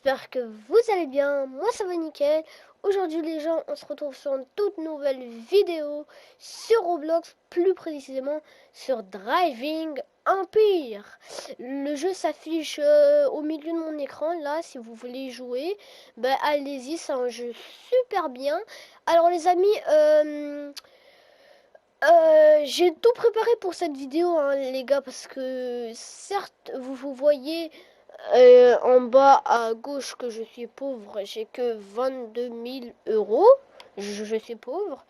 j'espère que vous allez bien, moi ça va nickel. Aujourd'hui les gens, on se retrouve sur une toute nouvelle vidéo sur Roblox, plus précisément sur Driving Empire. Le jeu s'affiche au milieu de mon écran, là si vous voulez y jouer, ben allez-y, c'est un jeu super bien. Alors les amis, j'ai tout préparé pour cette vidéo, hein, les gars, parce que certes, vous voyez en bas à gauche que je suis pauvre, j'ai que 22 000 euros. Je suis pauvre.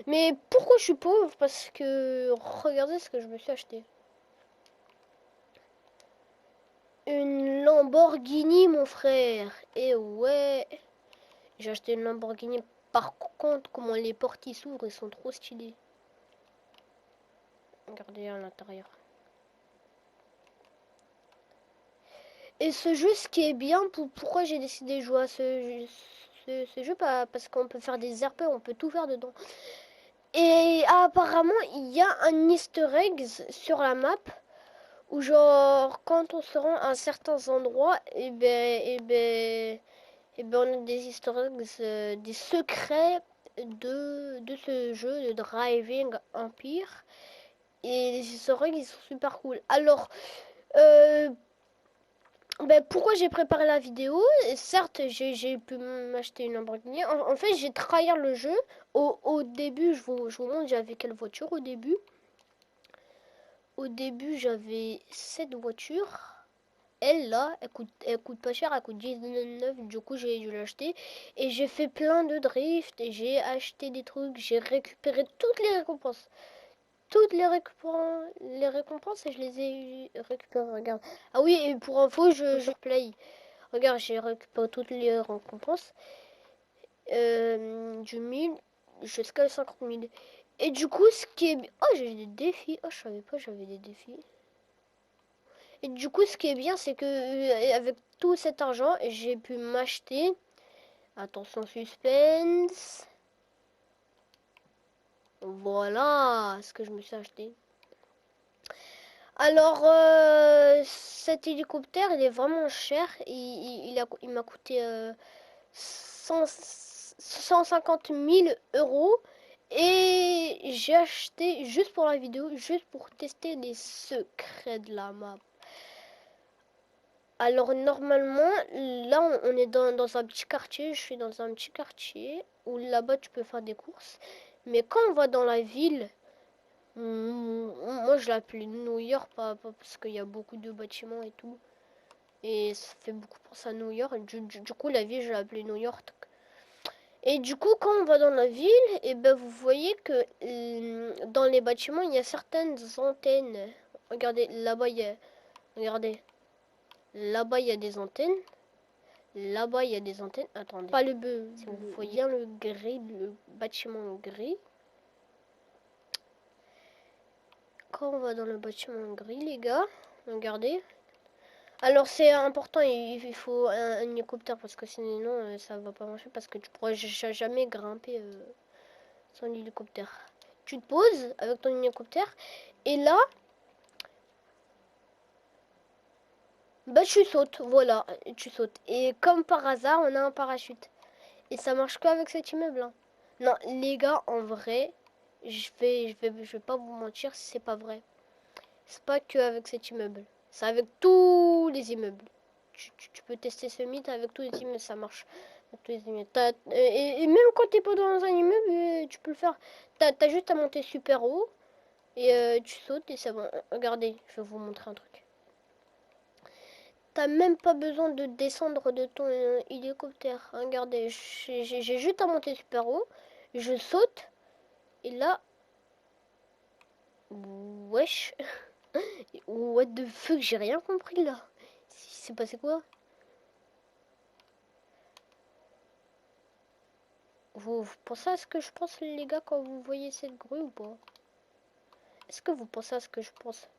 Mais pourquoi je suis pauvre? Parce que regardez ce que je me suis acheté. Une Lamborghini, mon frère. Et ouais, j'ai acheté une Lamborghini. Par contre, comment les portes y s'ouvrent, ils sont trop stylés. Regardez à l'intérieur. Et ce jeu, ce qui est bien, pourquoi j'ai décidé de jouer à ce jeu, parce qu'on peut faire des RP, on peut tout faire dedans. Et apparemment, il y a un easter egg sur la map, où genre, quand on se rend à certains endroits, on a des easter eggs, des secrets de ce jeu, de Driving Empire. Et les easter eggs, ils sont super cool. Alors, euh, pourquoi j'ai préparé la vidéo? Certes, j'ai pu m'acheter une Lamborghini. En fait, j'ai trahir le jeu. Au début, je vous montre, j'avais quelle voiture au début? Au début, j'avais cette voiture. Elle, là, elle coûte pas cher, elle coûte 19. Du coup, j'ai dû l'acheter. Et j'ai fait plein de drift. Et j'ai acheté des trucs. J'ai récupéré toutes les récompenses. Toutes les récompenses, et je les ai récupérées. Regarde. Ah oui, et pour info, je play. Regarde, j'ai récupéré toutes les récompenses du 1000 jusqu'à 50 000. Et du coup, ce qui est... Oh, j'ai des défis. Oh, je savais pas j'avais des défis. Et du coup, ce qui est bien, c'est que avec tout cet argent, j'ai pu m'acheter... Attention, suspense. Voilà ce que je me suis acheté. Alors, cet hélicoptère, il est vraiment cher. Il m'a coûté 150 000 euros. Et j'ai acheté juste pour la vidéo, juste pour tester les secrets de la map. Alors normalement, là on est dans un petit quartier, je suis dans un petit quartier où là-bas tu peux faire des courses. Mais quand on va dans la ville, moi je l'appelle New York, pas parce qu'il y a beaucoup de bâtiments et tout. Et ça fait beaucoup penser à New York. Du coup la ville je l'appelle New York. Et du coup, quand on va dans la ville, et vous voyez que dans les bâtiments, il y a certaines antennes. Regardez, là-bas, regardez, là-bas, il y a des antennes. Là-bas, il y a des antennes. Attendez, pas le bleu. Si vous voyez bien le gris, le bâtiment gris. Quand on va dans le bâtiment gris, les gars, regardez. Alors c'est important, il faut un hélicoptère parce que sinon ça va pas marcher parce que tu pourras jamais grimper sans hélicoptère. Tu te poses avec ton hélicoptère et là, tu sautes, voilà, tu sautes. Et comme par hasard, on a un parachute. Et ça marche qu'avec cet immeuble, hein. Non, les gars, en vrai, je vais pas vous mentir si c'est pas vrai. C'est pas que avec cet immeuble. C'est avec tous les immeubles. Tu peux tester ce mythe avec tous les immeubles, ça marche. Avec tous les immeubles. Et même quand t'es pas dans un immeuble, tu peux le faire. T'as juste à monter super haut et tu sautes et c'est bon. Regardez, je vais vous montrer un truc. T'as même pas besoin de descendre de ton hélicoptère. Regardez, j'ai juste à monter super haut. Je saute et là, wesh. What the fuck, j'ai rien compris là. C'est passé quoi? Vous pensez à ce que je pense, les gars, quand vous voyez cette grue ou pas? Est-ce que vous pensez à ce que je pense?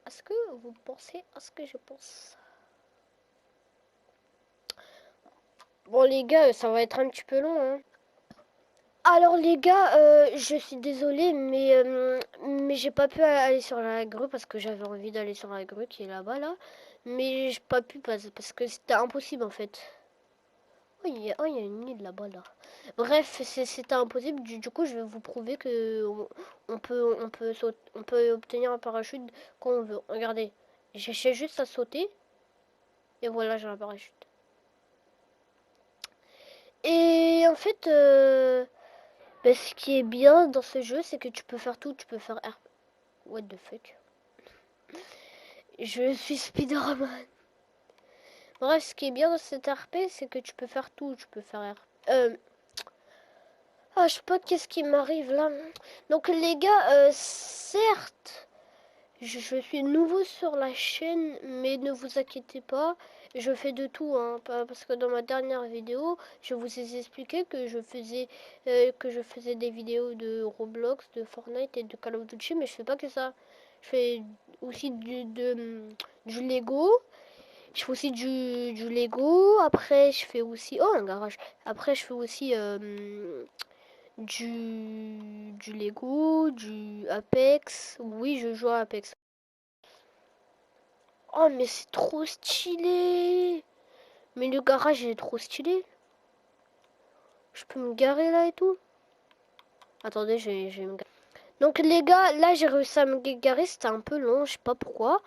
Est-ce que vous pensez à ce que je pense? Bon, les gars, ça va être un petit peu long, hein. Alors, les gars, je suis désolée, mais j'ai pas pu aller sur la grue parce que j'avais envie d'aller sur la grue qui est là-bas, là. Mais j'ai pas pu parce que c'était impossible en fait. Oh, il y a une île là-bas là. Bref, c'était impossible. Du coup, je vais vous prouver que on peut obtenir un parachute quand on veut. Regardez, j'ai juste à sauter et voilà, j'ai un parachute. Et en fait, bah, ce qui est bien dans ce jeu, c'est que tu peux faire tout. Tu peux faire R. What the fuck? Je suis Spider-Man. Bref, ce qui est bien dans cette RP, c'est que tu peux faire tout. Tu peux faire R. Ah, je sais pas qu'est-ce qui m'arrive là. Donc les gars, certes, je suis nouveau sur la chaîne, mais ne vous inquiétez pas, je fais de tout, hein, parce que dans ma dernière vidéo, je vous ai expliqué que je faisais des vidéos de Roblox, de Fortnite et de Call of Duty, mais je fais pas que ça. Je fais aussi du Lego. Je fais aussi du Lego. Après, je fais aussi... Oh, un garage. Après, je fais aussi du Lego, du Apex. Oui, je joue à Apex. Oh, mais c'est trop stylé. Mais le garage, il est trop stylé. Je peux me garer là et tout. Attendez, je vais me garer. Donc les gars, là, j'ai réussi à me garer. C'était un peu long, je sais pas pourquoi.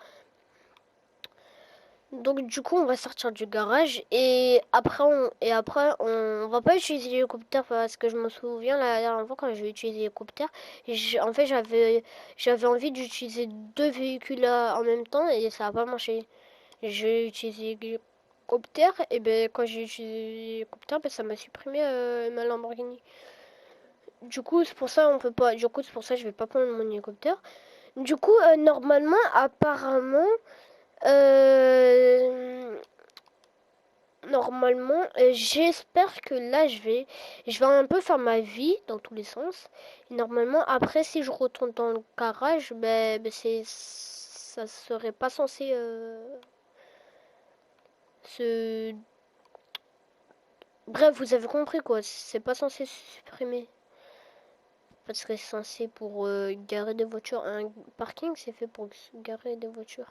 Donc du coup on va sortir du garage et après on va pas utiliser l'hélicoptère parce que je me souviens la dernière fois quand j'ai utilisé l'hélicoptère en fait j'avais envie d'utiliser deux véhicules en même temps et ça a pas marché. J'ai utilisé l'hélicoptère et ben quand j'ai utilisé l'hélicoptère ben, ça m'a supprimé ma Lamborghini. Du coup c'est pour ça on peut pas du coup c'est pour ça que je vais pas prendre mon hélicoptère. Du coup normalement apparemment euh, normalement, j'espère que là je vais un peu faire ma vie dans tous les sens. Et normalement, après, si je retourne dans le garage, ça serait pas censé se. Bref, vous avez compris quoi. C'est pas censé se supprimer. Parce que c'est censé pour garer des voitures. Un parking, c'est fait pour garer des voitures.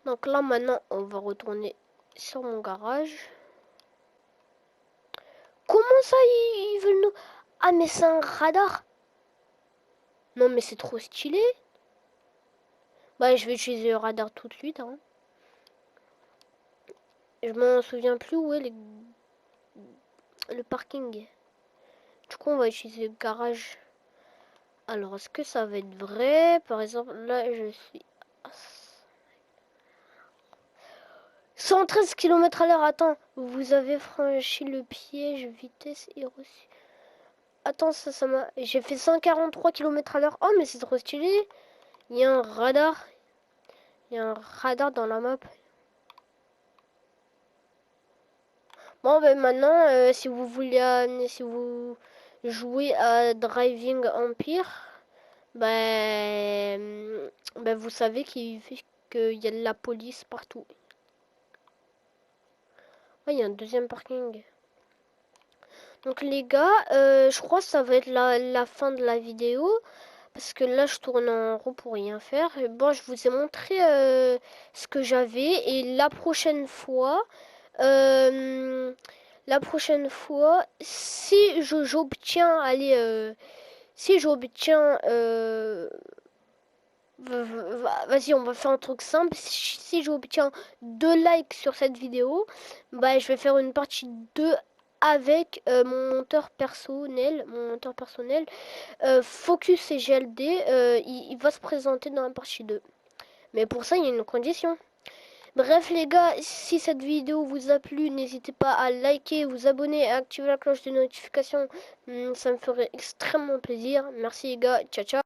Donc là, maintenant, on va retourner sur mon garage. Comment ça, ils veulent nous... Ah, mais c'est un radar. Non, mais c'est trop stylé. Bah, je vais utiliser le radar tout de suite. Hein. Je m'en souviens plus où est le parking. Du coup, on va utiliser le garage. Alors, est-ce que ça va être vrai? Par exemple, là, je suis... 113 km/h. Attends, vous avez franchi le piège, vitesse et reçu. Attends, ça m'a... J'ai fait 143 km/h. Oh, mais c'est trop stylé. Il y a un radar. Il y a un radar dans la map. Bon, ben maintenant, si vous jouez à Driving Empire, ben vous savez qu'il y a de la police partout. Ah, il y a un deuxième parking. Donc les gars, je crois que ça va être la fin de la vidéo. Parce que là, je tourne en rond pour rien faire. Et bon, je vous ai montré ce que j'avais. Et euh, la prochaine fois, si j'obtiens, allez, si j'obtiens, vas-y, on va faire un truc simple. Si j'obtiens 2 likes sur cette vidéo, bah, je vais faire une partie 2 avec mon monteur personnel, Focus et GLD. Il va se présenter dans la partie 2. Mais pour ça, il y a une condition. Bref les gars, si cette vidéo vous a plu, n'hésitez pas à liker, vous abonner et activer la cloche de notification. Ça me ferait extrêmement plaisir. Merci les gars, ciao ciao.